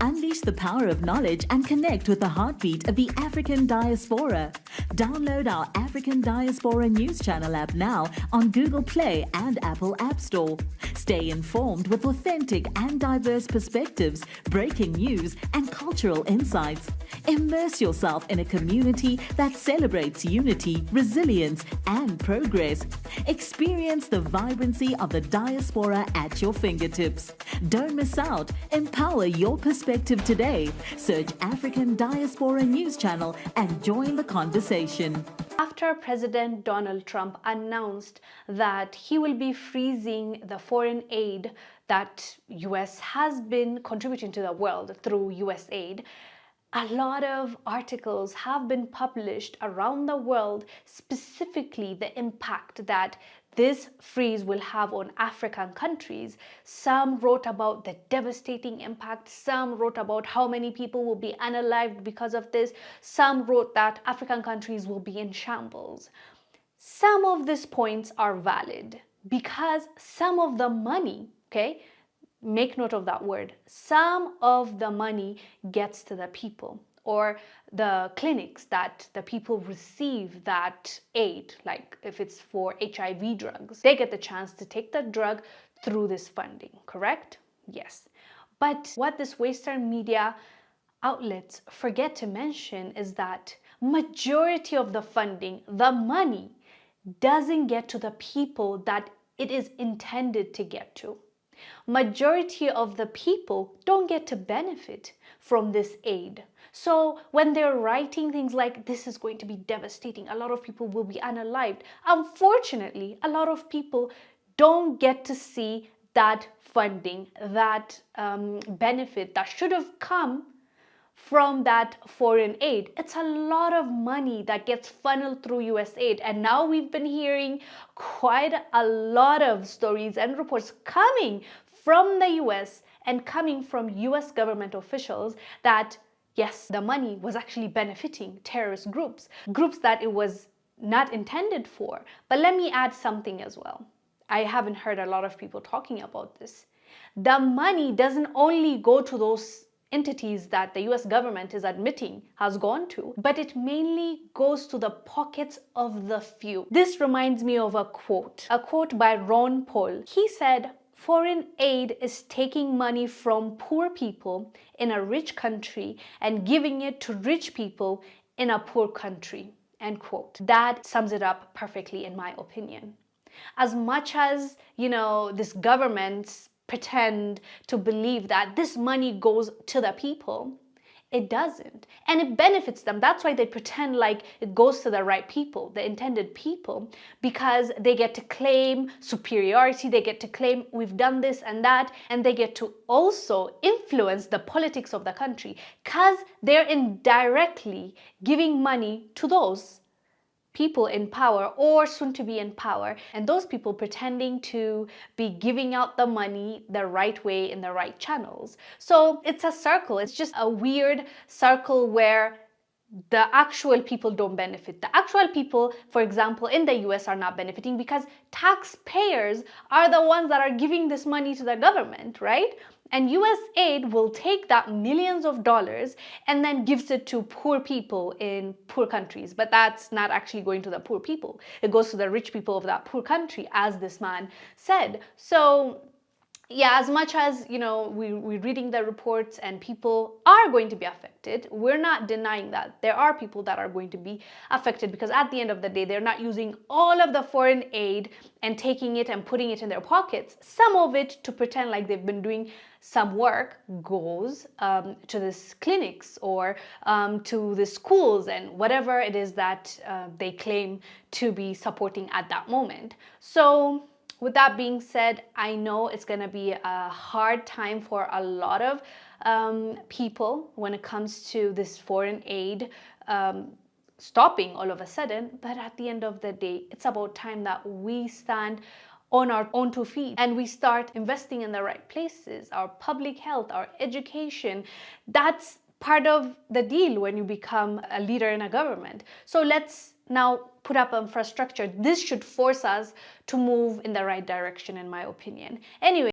Unleash the power of knowledge and connect with the heartbeat of the African diaspora. Download our African Diaspora News Channel app now on Google Play and Apple App Store. Stay informed with authentic and diverse perspectives, breaking news, and cultural insights. Immerse yourself in a community that celebrates unity, resilience, and progress. Experience the vibrancy of the diaspora at your fingertips. Don't miss out. Empower your perspective today. Search African Diaspora News Channel and join the conversation. After President Donald Trump announced that he will be freezing the foreign aid that US has been contributing to the world through USAID, a lot of articles have been published around the world, specifically the impact that this freeze will have on African countries. Some wrote about the devastating impact. Some wrote about how many people will be unalived because of this. Some wrote that African countries will be in shambles. Some of these points are valid because some of the money, okay, make note of that word, some of the money gets to the people, or the clinics that the people receive that aid, like if it's for HIV drugs, they get the chance to take the drug through this funding, correct? Yes. But what this Western media outlets forget to mention is that majority of the funding, the money, doesn't get to the people that it is intended to get to. Majority of the people don't get to benefit from this aid. So when they're writing things like this is going to be devastating, a lot of people will be unalived, unfortunately, a lot of people don't get to see that funding, that benefit that should have come from that foreign aid. It's a lot of money that gets funneled through USAID. And now we've been hearing quite a lot of stories and reports coming from the US and coming from US government officials that, yes, the money was actually benefiting terrorist groups that it was not intended for. But let me add something as well. I haven't heard a lot of people talking about this. The money doesn't only go to those entities that the US government is admitting has gone to, but it mainly goes to the pockets of the few. This reminds me of a quote by Ron Paul. He said, "Foreign aid is taking money from poor people in a rich country and giving it to rich people in a poor country." End quote. That sums it up perfectly in my opinion. As much as, this government's pretend to believe that this money goes to the people, it doesn't. And it benefits them. That's why they pretend like it goes to the right people, the intended people, because they get to claim superiority, they get to claim we've done this and that, and they get to also influence the politics of the country because they're indirectly giving money to those people in power or soon to be in power, and those people pretending to be giving out the money the right way in the right channels. So it's a circle. It's just a weird circle where the actual people don't benefit. The actual people, for example, in the US are not benefiting because taxpayers are the ones that are giving this money to the government, right? And USAID will take that millions of dollars and then gives it to poor people in poor countries. But that's not actually going to the poor people. It goes to the rich people of that poor country, as this man said. So yeah, as much as, we're reading the reports and people are going to be affected, we're not denying that. There are people that are going to be affected because at the end of the day, they're not using all of the foreign aid and taking it and putting it in their pockets. Some of it, to pretend like they've been doing some work, goes to these clinics or to the schools and whatever it is that they claim to be supporting at that moment. So with that being said, I know it's going to be a hard time for a lot of people when it comes to this foreign aid stopping all of a sudden. But at the end of the day, it's about time that we stand on our own two feet and we start investing in the right places, our public health, our education. That's part of the deal when you become a leader in a government. So let's now put up infrastructure. This should force us to move in the right direction, in my opinion. Anyway,